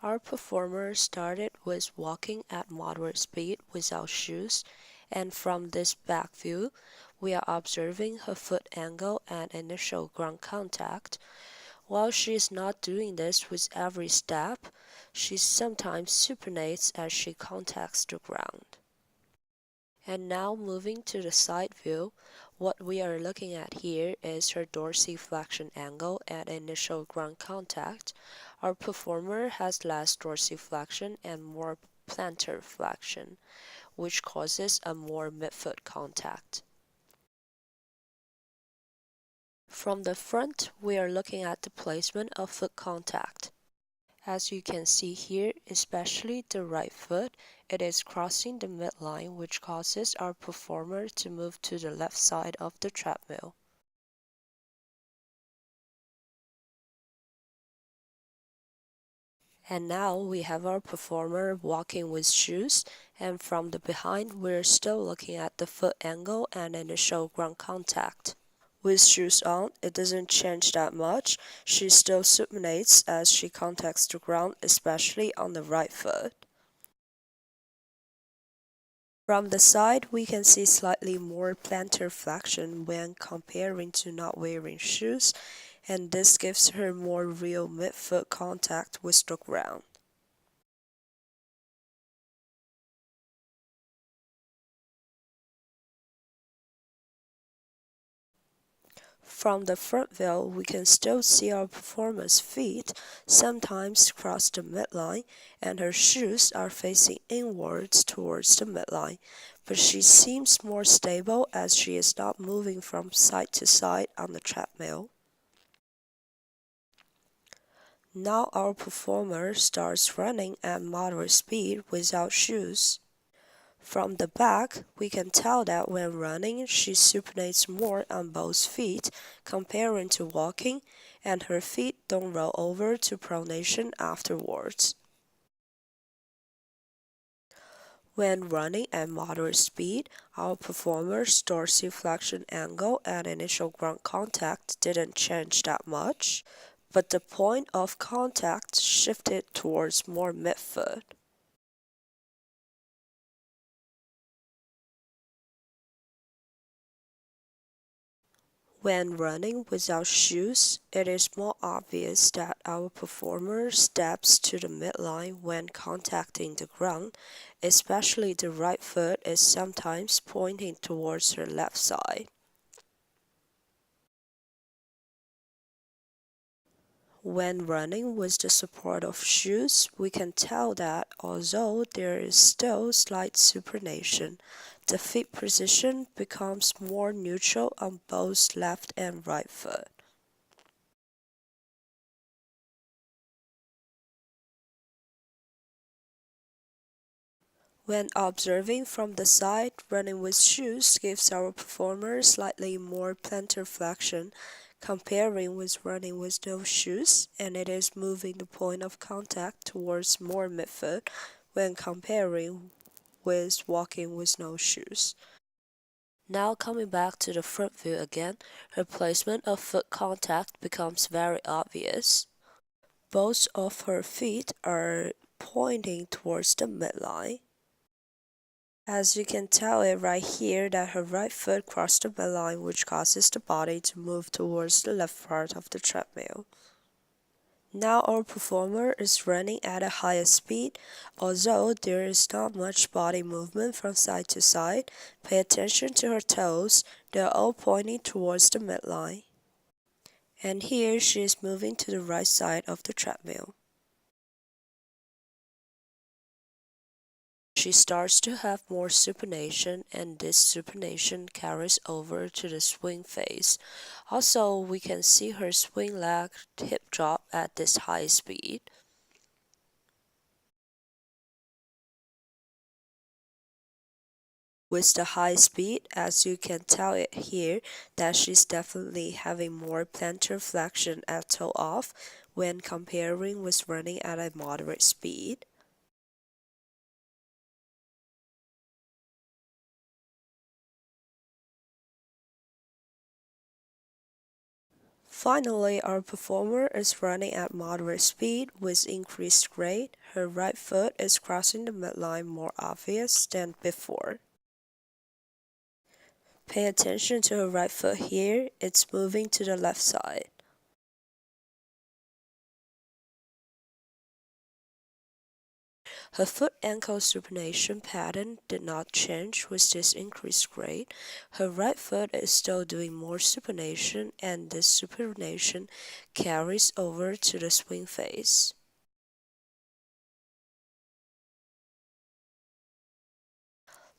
Our performer started with walking at moderate speed without shoes, and from this back view, we are observing her foot angle and initial ground contact. While she is not doing this with every step, she sometimes supinates as she contacts the ground. And now moving to the side view, what we are looking at here is her dorsiflexion angle at initial ground contact. Our performer has less dorsiflexion and more plantar flexion, which causes a more midfoot contact. From the front, we are looking at the placement of foot contact. As you can see here, especially the right foot, it is crossing the midline, which causes our performer to move to the left side of the treadmill. And now we have our performer walking with shoes, and from the behind, we're still looking at the foot angle and initial ground contact. With shoes on, it doesn't change that much. She still supinates as she contacts the ground, especially on the right foot. From the side, we can see slightly more plantar flexion when comparing to not wearing shoes, and this gives her more real midfoot contact with the ground. From the front view, we can still see our performer's feet sometimes cross the midline, and her shoes are facing inwards towards the midline, but she seems more stable as she is not moving from side to side on the treadmill. Now our performer starts running at moderate speed without shoes. From the back, we can tell that when running, she supinates more on both feet comparing to walking, and her feet don't roll over to pronation afterwards. When running at moderate speed, our performer's dorsiflexion angle and initial ground contact didn't change that much, but the point of contact shifted towards more midfoot. When running without shoes, it is more obvious that our performer steps to the midline when contacting the ground, especially the right foot is sometimes pointing towards her left side. When running with the support of shoes, we can tell that although there is still slight supination, the feet position becomes more neutral on both left and right foot. When observing from the side, running with shoes gives our performer slightly more plantar flexion comparing with running with no shoes, and it is moving the point of contact towards more midfoot when comparing with walking with no shoes. Now coming back to the front view again, her placement of foot contact becomes very obvious. Both of her feet are pointing towards the midline. As you can tell it right here that her right foot crossed the midline, which causes the body to move towards the left part of the treadmill. Now our performer is running at a higher speed. Although there is not much body movement from side to side, pay attention to her toes, they are all pointing towards the midline. And here she is moving to the right side of the treadmill. She starts to have more supination, and this supination carries over to the swing phase. Also, we can see her swing leg hip drop at this high speed. With the high speed, as you can tell it here, that she's definitely having more plantar flexion at toe off when comparing with running at a moderate speed. Finally, our performer is running at moderate speed with increased rate. Her right foot is crossing the midline more obvious than before. Pay attention to her right foot here, it's moving to the left side. Her foot ankle supination pattern did not change with this increased rate. Her right foot is still doing more supination, and this supination carries over to the swing phase.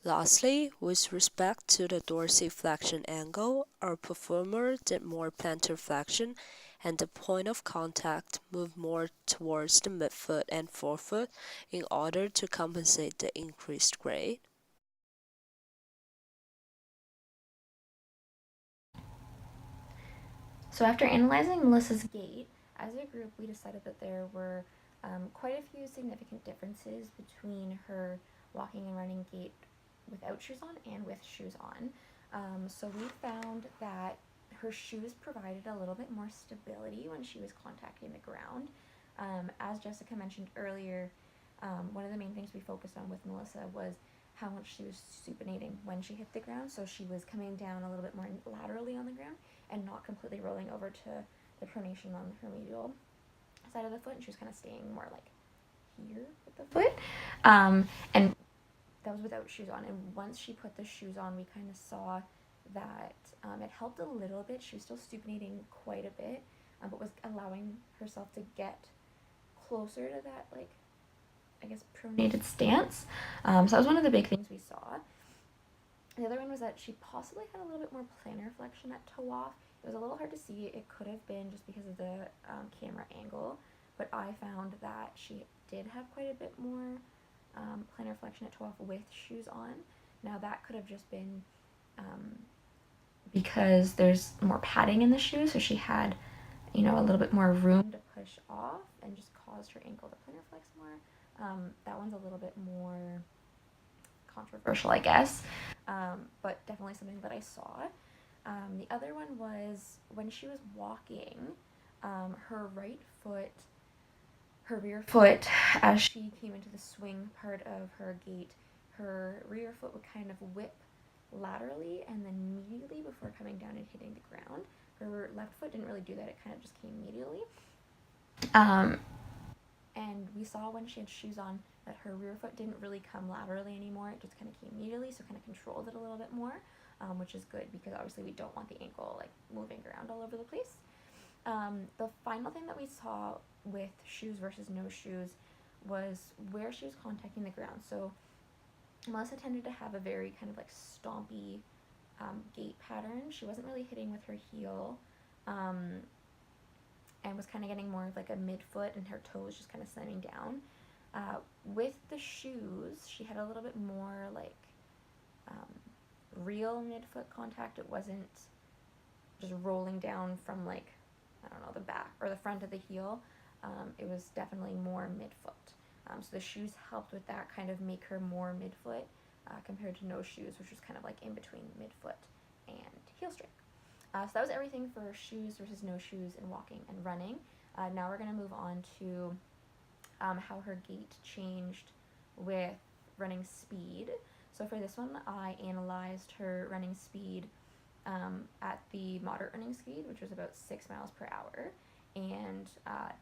Lastly, with respect to the dorsiflexion angle, our performer did more plantar flexion and the point of contact moved more towards the midfoot and forefoot in order to compensate the increased grade. So after analyzing Melissa's gait, as a group we decided that there were quite a few significant differences between her walking and running gait without shoes on and with shoes on. So we found that her shoes provided a little bit more stability when she was contacting the ground. As Jessica mentioned earlier, one of the main things we focused on with Melissa was how much she was supinating when she hit the ground. So she was coming down a little bit more laterally on the ground and not completely rolling over to the pronation on her medial side of the foot. And she was kind of staying more like here with the foot. And that was without shoes on. And once she put the shoes on, we kind of saw that it helped a little bit. She was still supinating quite a bit, but was allowing herself to get closer to that, like, I guess, pronated stance. So that was one of the big things we saw. The other one was that she possibly had a little bit more plantar flexion at toe off. It was a little hard to see. It could have been just because of the camera angle, but I found that she did have quite a bit more plantar flexion at toe off with shoes on. Now that could have just been because there's more padding in the shoe, so she had, a little bit more room to push off and just caused her ankle to plantar flex more. That one's a little bit more controversial, I guess, but definitely something that I saw. The other one was when she was walking, her right foot, her rear foot, as she came into the swing part of her gait, her rear foot would kind of whip laterally and then medially before coming down and hitting the ground. Her left foot didn't really do that, it kind of just came medially. And we saw when she had shoes on that her rear foot didn't really come laterally anymore. It just kind of came medially, so kind of controlled it a little bit more, which is good because obviously we don't want the ankle like moving around all over the place. The final thing that we saw with shoes versus no shoes was where she was contacting the ground. So Melissa tended to have a very kind of like stompy gait pattern. She wasn't really hitting with her heel. And was kind of getting more of like a midfoot and her toes just kind of slamming down. With the shoes, she had a little bit more like real midfoot contact. It wasn't just rolling down from like, I don't know, the back or the front of the heel. It was definitely more midfoot. So the shoes helped with that, kind of make her more midfoot compared to no shoes, which was kind of like in between midfoot and heel strike. So that was everything for shoes versus no shoes in walking and running. Now we're going to move on to how her gait changed with running speed. So for this one, I analyzed her running speed at the moderate running speed, which was about 6 miles per hour, and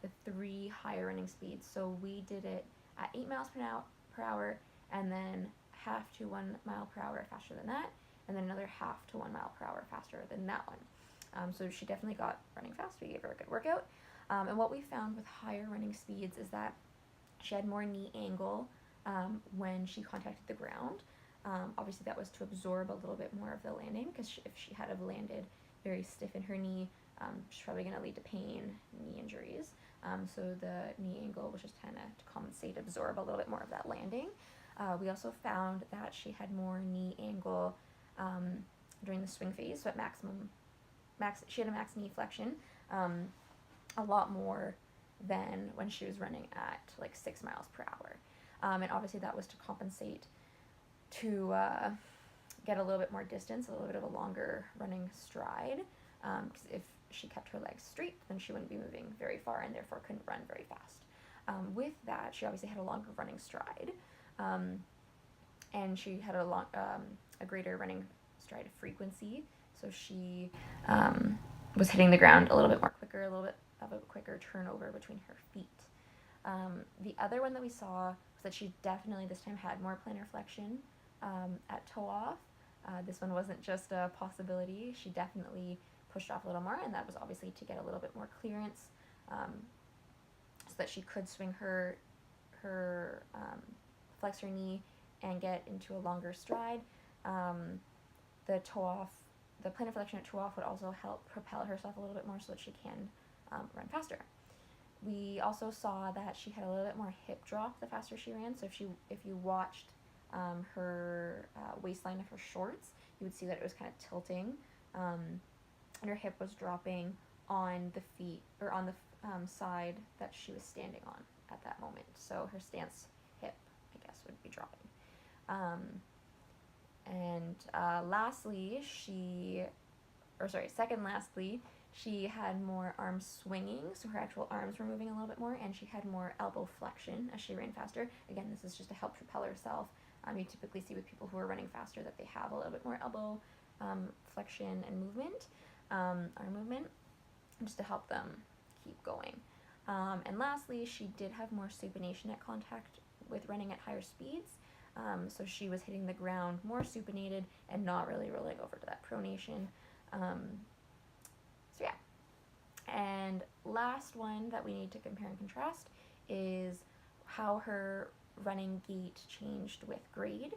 the 3 higher running speeds. So we did it at 8 miles per hour, and then half to 1 mile per hour faster than that, and then another half to 1 mile per hour faster than that one. So she definitely got running fast. We gave her a good workout. And what we found with higher running speeds is that she had more knee angle when she contacted the ground. Obviously that was to absorb a little bit more of the landing, because if she had have landed very stiff in her knee, she's probably going to lead to pain, knee injuries. So the knee angle was just kind of to compensate, absorb a little bit more of that landing. We also found that she had more knee angle during the swing phase, so at she had a max knee flexion, a lot more than when she was running at like 6 miles per hour. And obviously that was to compensate to get a little bit more distance, a little bit of a longer running stride. Because if she kept her legs straight, then she wouldn't be moving very far and therefore couldn't run very fast. With that, she obviously had a longer running stride, and she had a greater running stride frequency. So she was hitting the ground a little bit more quicker, a little bit of a quicker turnover between her feet. The other one that we saw was that she definitely this time had more plantar flexion at toe off. This one wasn't just a possibility. She definitely pushed off a little more, and that was obviously to get a little bit more clearance, so that she could swing her flex her knee and get into a longer stride. The toe off, the plantar flexion at toe off would also help propel herself a little bit more so that she can run faster. We also saw that she had a little bit more hip drop the faster she ran. So if you watched her waistline of her shorts, you would see that it was kind of tilting, and her hip was dropping on the feet or on the side that she was standing on at that moment. So her stance hip, I guess, would be dropping. Second lastly, she had more arm swinging, so her actual arms were moving a little bit more, and she had more elbow flexion as she ran faster. Again, this is just to help propel herself. You typically see with people who are running faster that they have a little bit more elbow flexion and movement, arm movement, just to help them keep going. And lastly, she did have more supination at contact with running at higher speeds. So she was hitting the ground more supinated and not really rolling over to that pronation. So yeah. And last one that we need to compare and contrast is how her running gait changed with grade.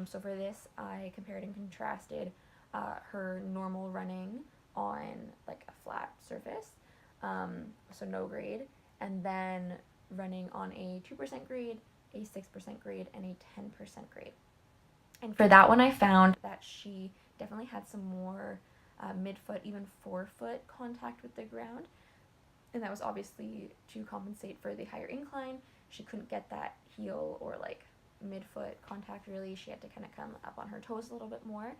So for this, I compared and contrasted her normal running on like a flat surface, so no grade, and then running on a 2% grade, a 6% grade, and a 10% grade. And for that one, I found that she definitely had some more midfoot, even forefoot contact with the ground. And that was obviously to compensate for the higher incline. She couldn't get that heel or like midfoot contact really. She had to kind of come up on her toes a little bit more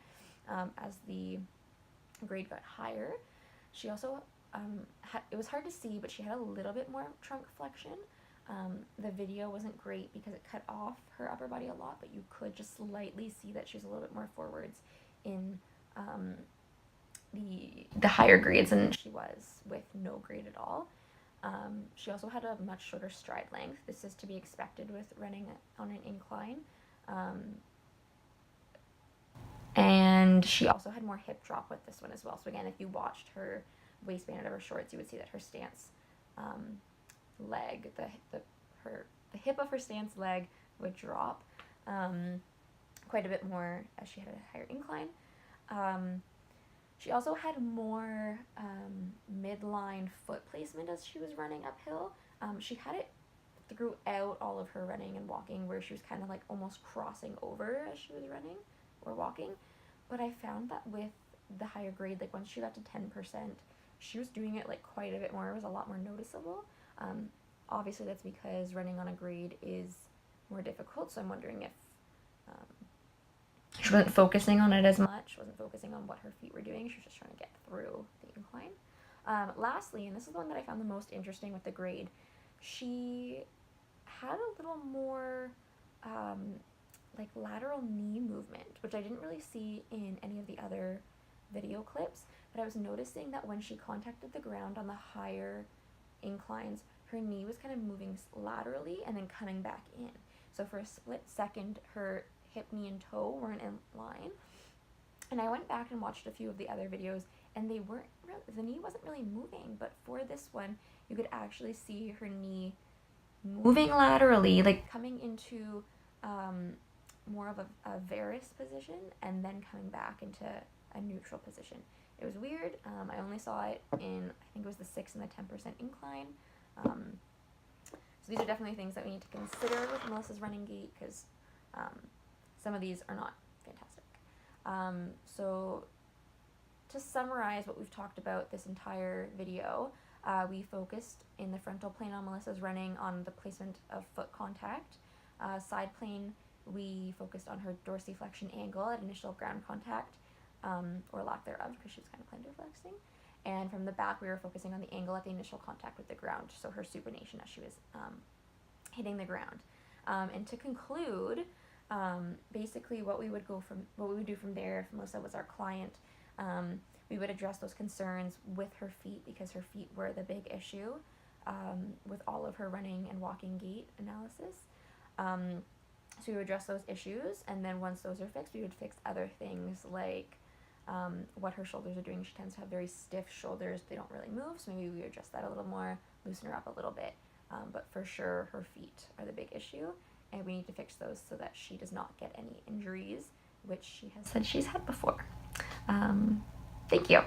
as the grade got higher. She also, it was hard to see, but she had a little bit more trunk flexion. The video wasn't great because it cut off her upper body a lot, but you could just slightly see that she was a little bit more forwards in the higher grades than she was with no grade at all. She also had a much shorter stride length. This is to be expected with running on an incline. And she also had more hip drop with this one as well. So again, if you watched her waistband of her shorts, you would see that her stance leg, the hip of her stance leg would drop quite a bit more as she had a higher incline. She also had more midline foot placement as she was running uphill. She had it throughout all of her running and walking where she was kind of like almost crossing over as she was running or walking. But I found that with the higher grade, like once she got to 10%, she was doing it like quite a bit more. It was a lot more noticeable. Obviously that's because running on a grade is more difficult, so I'm wondering if she wasn't focusing on it as much, wasn't focusing on what her feet were doing. She was just trying to get through the incline. Lastly, and this is the one that I found the most interesting with the grade, she had a little more like lateral knee movement, which I didn't really see in any of the other video clips, but I was noticing that when she contacted the ground on the higher inclines, her knee was kind of moving laterally and then coming back in. So for a split second, her hip, knee, and toe weren't in line. And I went back and watched a few of the other videos, and they weren't really, the knee wasn't really moving, but for this one, you could actually see her knee moving laterally, like coming into more of a varus position and then coming back into a neutral position. It was weird. I only saw it in, I think it was the 6 and the 10% incline. So these are definitely things that we need to consider with Melissa's running gait because some of these are not fantastic. So to summarize what we've talked about this entire video, we focused in the frontal plane on Melissa's running on the placement of foot contact. Side plane, we focused on her dorsiflexion angle at initial ground contact, or lack thereof because she was kind of plantar flexing. And from the back, we were focusing on the angle at the initial contact with the ground, so her supination as she was hitting the ground. And to conclude, basically what we would do from there, if Melissa was our client, we would address those concerns with her feet, because her feet were the big issue with all of her running and walking gait analysis. So we would address those issues, and then once those are fixed, we would fix other things like what her shoulders are doing. She tends to have very stiff shoulders. They don't really move, so maybe we would adjust that a little more, loosen her up a little bit. But for sure, her feet are the big issue, and we need to fix those so that she does not get any injuries, which she has said she's had before. Thank you.